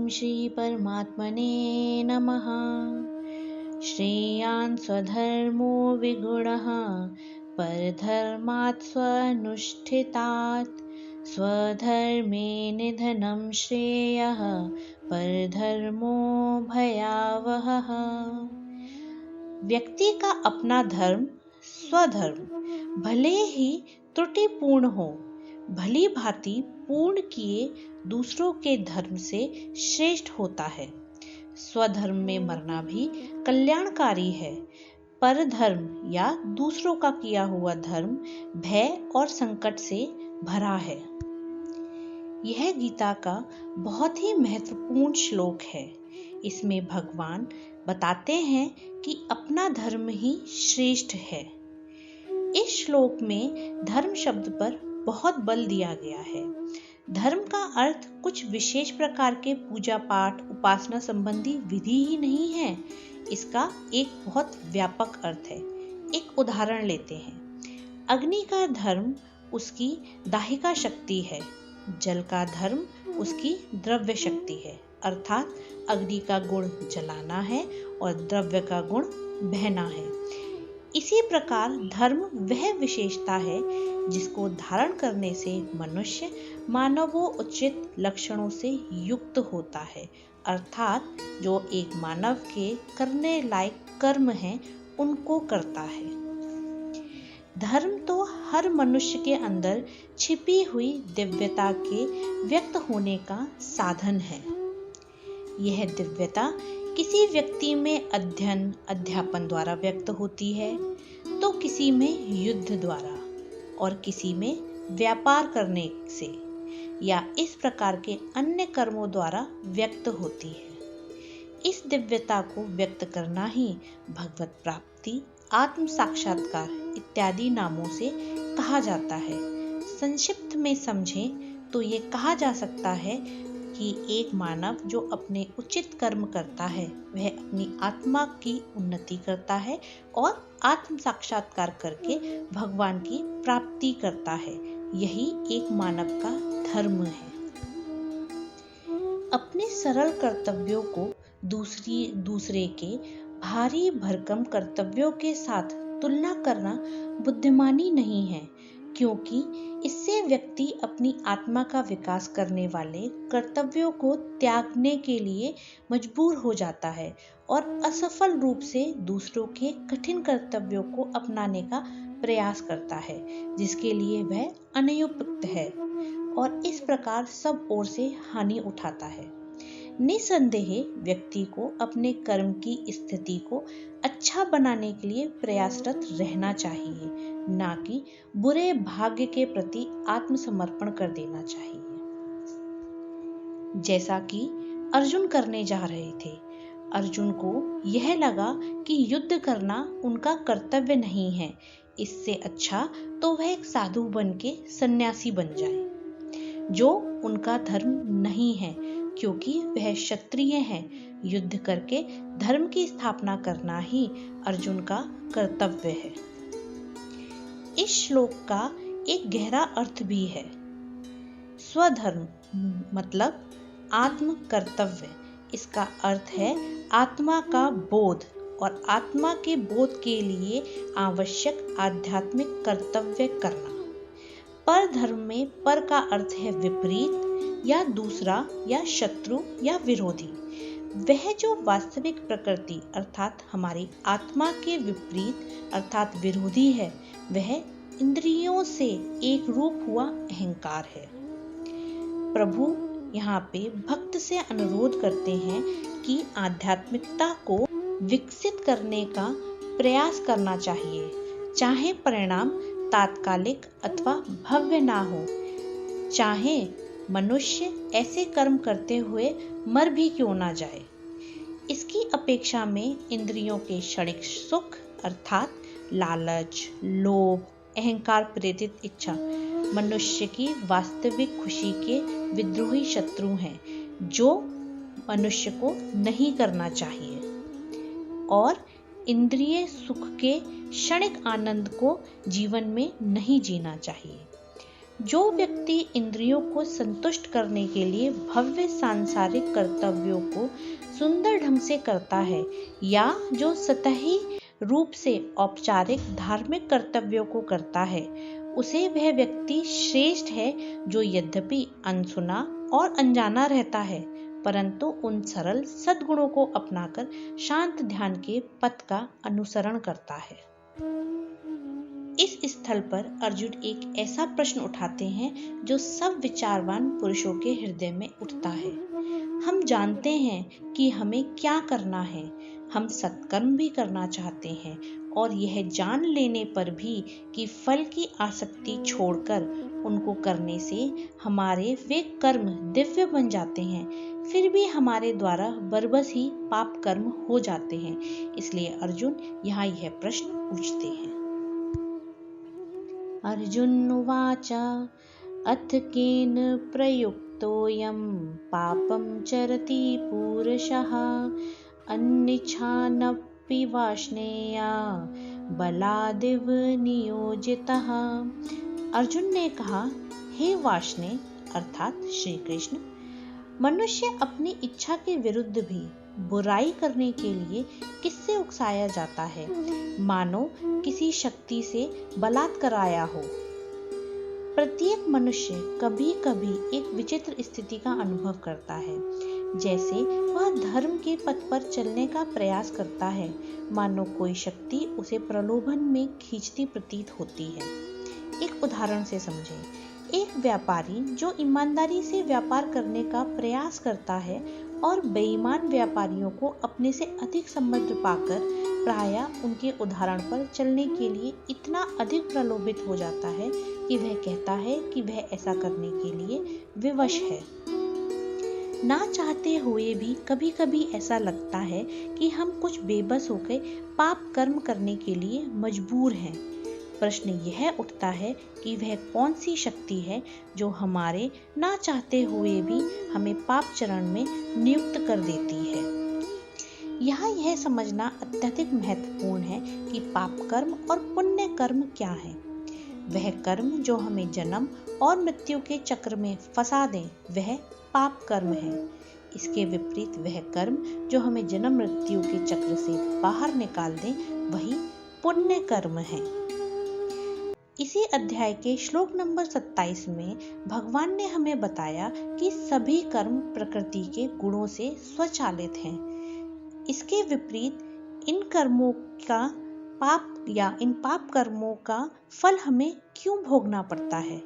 ओम श्री परमात्मने नमः। श्रेयान् स्वधर्मो विगुणः परधर्मात् स्वनुष्ठितात्। स्वधर्मे निधनं श्रेयः परधर्मो भयावहः। व्यक्ति का अपना धर्म स्वधर्म भले ही त्रुटिपूर्ण हो, भली भांति पूर्ण किए दूसरों के धर्म से श्रेष्ठ होता है। स्वधर्म में मरना भी कल्याणकारी है। परधर्म या दूसरों का किया हुआ धर्म भय और संकट से भरा है। यह गीता का बहुत ही महत्वपूर्ण श्लोक है। इसमें भगवान बताते हैं कि अपना धर्म ही श्रेष्ठ है। इस श्लोक में धर्म शब्द पर बहुत बल दिया गया है। धर्म का अर्थ कुछ विशेष प्रकार के पूजा पाठ उपासना संबंधी विधि ही नहीं है। इसका एक बहुत व्यापक अर्थ है। एक उदाहरण लेते हैं। अग्नि का धर्म उसकी दाहिका शक्ति है। जल का धर्म उसकी द्रव्य शक्ति है, अर्थात अग्नि का गुण जलाना है और द्रव्य का गुण बहना है। इसी प्रकार धर्म वह विशेषता है जिसको धारण करने से मनुष्य मानवोचित लक्षणों से युक्त होता है, अर्थात जो एक मानव के करने लायक कर्म हैं उनको करता है। धर्म तो हर मनुष्य के अंदर छिपी हुई दिव्यता के व्यक्त होने का साधन है। यह दिव्यता किसी व्यक्ति में अध्ययन अध्यापन द्वारा व्यक्त होती है, तो किसी में युद्ध द्वारा और किसी में व्यापार करने से या इस प्रकार के अन्य कर्मों द्वारा व्यक्त होती है। इस दिव्यता को व्यक्त करना ही भगवत प्राप्ति, आत्म साक्षात्कार इत्यादि नामों से कहा जाता है। संक्षिप्त में समझें तो ये कहा जा सकता है कि एक मानव जो अपने उचित कर्म करता है वह अपनी आत्मा की उन्नति करता है और आत्म साक्षात्कार करके भगवान की प्राप्ति करता है। यही एक मानव का धर्म है। अपने सरल कर्तव्यों को दूसरे के भारी भरकम कर्तव्यों के साथ तुलना करना बुद्धिमानी नहीं है, क्योंकि इससे व्यक्ति अपनी आत्मा का विकास करने वाले कर्तव्यों को त्यागने के लिए मजबूर हो जाता है और असफल रूप से दूसरों के कठिन कर्तव्यों को अपनाने का प्रयास करता है, जिसके लिए वह अनुपयुक्त है और इस प्रकार सब ओर से हानि उठाता है। निसंदेह व्यक्ति को अपने कर्म की स्थिति को अच्छा बनाने के लिए प्रयासरत रहना चाहिए, ना कि बुरे भाग्य के प्रति आत्मसमर्पण कर देना चाहिए। जैसा कि अर्जुन करने जा रहे थे। अर्जुन को यह लगा कि युद्ध करना उनका कर्तव्य नहीं है, इससे अच्छा तो वह एक साधु बन के सन्यासी बन जाए, जो उनका धर्म नहीं है, क्योंकि वह क्षत्रिय हैं। युद्ध करके धर्म की स्थापना करना ही अर्जुन का कर्तव्य है। इस श्लोक का एक गहरा अर्थ भी है। स्वधर्म मतलब आत्म कर्तव्य। इसका अर्थ है आत्मा का बोध और आत्मा के बोध के लिए आवश्यक आध्यात्मिक कर्तव्य करना। पर धर्म में पर का अर्थ है विपरीत या दूसरा या शत्रु या विरोधी। वह जो वास्तविक प्रकृति अर्थात हमारी आत्मा के विपरीत अर्थात विरोधी है, वह इंद्रियों से एक रूप हुआ अहंकार है। प्रभु यहाँ पे भक्त से अनुरोध करते हैं कि आध्यात्मिकता को विकसित करने का प्रयास करना चाहिए, चाहे परिणाम तात्कालिक अथवा भव्य ना हो, चाहे मनुष्य ऐसे कर्म करते हुए मर भी क्यों ना जाए। इसकी अपेक्षा में इंद्रियों के क्षणिक सुख अर्थात लालच, लोभ, अहंकार प्रेरित इच्छा मनुष्य की वास्तविक खुशी के विद्रोही शत्रु हैं, जो मनुष्य को नहीं करना चाहिए। और इंद्रिय सुख के क्षणिक आनंद को जीवन में नहीं जीना चाहिए। जो व्यक्ति इंद्रियों को संतुष्ट करने के लिए भव्य सांसारिक कर्तव्यों को सुंदर ढंग से करता है या जो सतही रूप से औपचारिक धार्मिक कर्तव्यों को करता है, उसे वह व्यक्ति श्रेष्ठ है जो यद्यपि अनसुना और अनजाना रहता है, परंतु उन सरल सद्गुणों को अपनाकर शांत ध्यान के पथ का अनुसरण करता है। इस स्थल पर अर्जुन एक ऐसा प्रश्न उठाते हैं जो सब विचारवान पुरुषों के हृदय में उठता है। हम जानते हैं कि हमें क्या करना है, हम सत्कर्म भी करना चाहते हैं और यह जान लेने पर भी कि फल की आसक्ति छोड़कर उनको करने से हमारे वे कर्म दिव्य बन जाते हैं, फिर भी हमारे द्वारा बरबस ही पाप कर्म हो जाते हैं। इसलिए अर्जुन यहाँ यह प्रश्न पूछते हैं। अर्जुन उवाच अथ केन प्रयुक्तोऽयं पापं चरति पूरुषः अन्निच्छानपि वाष्णेया बलादिव नियोजितः। अर्जुन ने कहा, हे वाष्णे अर्थात श्री कृष्ण, मनुष्य अपनी इच्छा के विरुद्ध भी बुराई करने के लिए किससे उकसाया जाता है, मानो किसी शक्ति से बलात्काराया हो। प्रत्येक मनुष्य कभी कभी एक विचित्र स्थिति का अनुभव करता है, जैसे वह धर्म के पथ पर चलने का प्रयास करता है, मानो कोई शक्ति उसे प्रलोभन में खींचती प्रतीत होती है। एक उदाहरण से समझें। एक व्यापारी जो ईमानदारी से व्यापार करने का प्रयास करता है और बेईमान व्यापारियों को अपने से अधिक समृद्ध पाकर प्रायः उनके उदाहरण पर चलने के लिए इतना अधिक प्रलोभित हो जाता है कि वह कहता है कि वह ऐसा करने के लिए विवश है। ना चाहते हुए भी कभी कभी ऐसा लगता है कि हम कुछ बेबस होकर पाप कर्म करने के लिए मजबूर हैं। प्रश्न यह उठता है कि वह कौन सी शक्ति है जो हमारे ना चाहते हुए भी हमें पाप चरण में नियुक्त कर देती है। यहाँ यह समझना अत्यधिक महत्वपूर्ण है कि पाप कर्म और पुण्य कर्म क्या है। वह कर्म जो हमें जन्म और मृत्यु के चक्र में फंसा दे वह पाप कर्म है। इसके विपरीत वह कर्म जो हमें जन्म मृत्यु के चक्र से बाहर निकाल दे वही पुण्य कर्म है। इसी अध्याय के श्लोक नंबर 27 में भगवान ने हमें बताया कि सभी कर्म प्रकृति के गुणों से स्वचालित हैं। इसके विपरीत इन कर्मों का पाप या इन पाप कर्मों का फल हमें क्यों भोगना पड़ता है?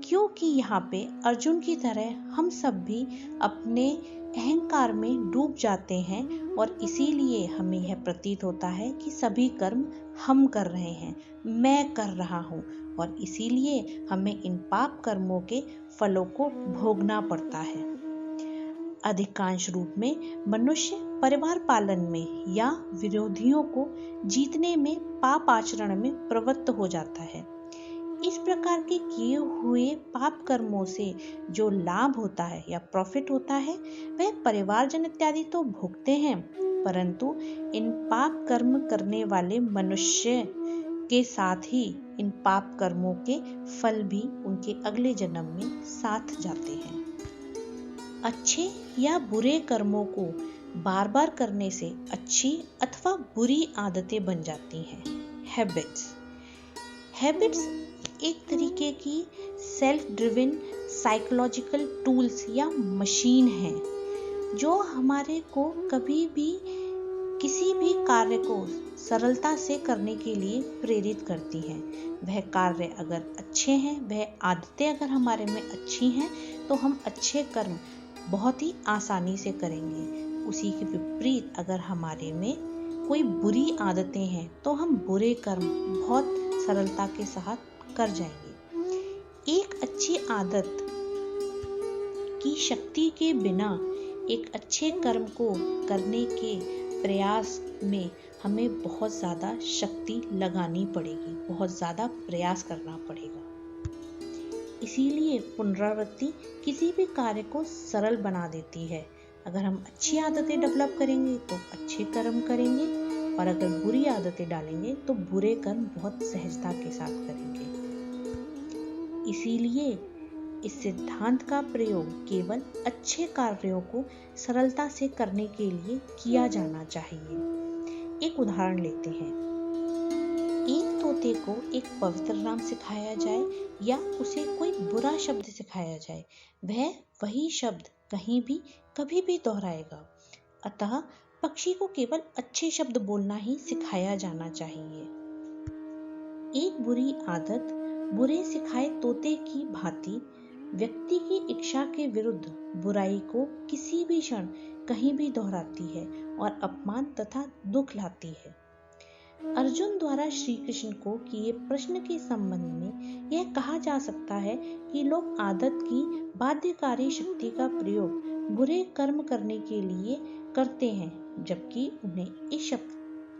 क्योंकि यहाँ पे अर्जुन की तरह हम सब भी अपने अहंकार में डूब जाते हैं और इसीलिए हमें यह प्रतीत होता है कि सभी कर्म हम कर रहे हैं, मैं कर रहा हूँ, और इसीलिए हमें इन पाप कर्मों के फलों को भोगना पड़ता है। अधिकांश रूप में मनुष्य परिवार पालन में या विरोधियों को जीतने में पाप आचरण में प्रवृत्त हो जाता है। इस प्रकार के किए हुए पाप कर्मों से जो लाभ होता है या प्रॉफिट होता है वह परिवारजन इत्यादि तो भोगते हैं, परंतु इन पाप कर्म करने वाले मनुष्य के साथ ही इन पाप कर्मों के फल भी उनके अगले जन्म में साथ जाते हैं। अच्छे या बुरे कर्मों को बार बार करने से अच्छी अथवा बुरी आदतें बन जाती हैं। हैबिट्स एक तरीके की सेल्फ ड्रिवन साइकोलॉजिकल टूल्स या मशीन है जो हमारे को कभी भी किसी भी कार्य को सरलता से करने के लिए प्रेरित करती है। वह कार्य अगर अच्छे हैं, वह आदतें अगर हमारे में अच्छी हैं तो हम अच्छे कर्म बहुत ही आसानी से करेंगे। उसी के विपरीत अगर हमारे में कोई बुरी आदतें हैं तो हम बुरे कर्म बहुत सरलता के साथ कर जाएंगे। एक अच्छी आदत की शक्ति के बिना एक अच्छे कर्म को करने के प्रयास में हमें बहुत ज़्यादा शक्ति लगानी पड़ेगी, बहुत ज़्यादा प्रयास करना पड़ेगा। इसीलिए पुनरावृत्ति किसी भी कार्य को सरल बना देती है। अगर हम अच्छी आदतें डेवलप करेंगे तो अच्छे कर्म करेंगे, और अगर बुरी आदतें डालेंगे तो बुरे कर्म बहुत सहजता के साथ करेंगे। इसीलिए इस सिद्धांत का प्रयोग केवल अच्छे कार्यों को सरलता से करने के लिए किया जाना चाहिए। एक उदाहरण लेते हैं। एक तोते को एक पवित्र नाम सिखाया जाए या उसे कोई बुरा शब्द सिखाया जाए, वह वही शब्द कहीं भी कभी भी दोहराएगा। अतः पक्षी को केवल अच्छे शब्द बोलना ही सिखाया जाना चाहिए। एक बुरी आदत बुरे सिखाए तोते की भांति व्यक्ति की इच्छा के विरुद्ध बुराई को किसी भी क्षण कहीं भी दोहराती है और अपमान तथा दुख लाती है। अर्जुन द्वारा श्री कृष्ण को किए प्रश्न के संबंध में यह कहा जा सकता है कि लोग आदत की बाध्यकारी शक्ति का प्रयोग बुरे कर्म करने के लिए करते हैं, जबकि उन्हें इस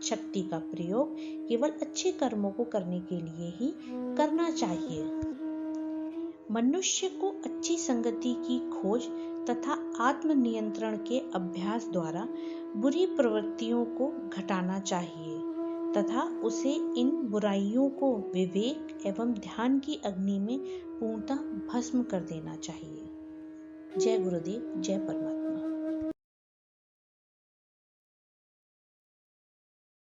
शक्ति का प्रयोग केवल अच्छे कर्मों को करने के लिए ही करना चाहिए। मनुष्य को अच्छी संगति की खोज तथा आत्मनियंत्रण के अभ्यास द्वारा बुरी प्रवृत्तियों को घटाना चाहिए तथा उसे इन बुराइयों को विवेक एवं ध्यान की अग्नि में पूर्णतः भस्म कर देना चाहिए। जय गुरुदेव, जय परमात्मा।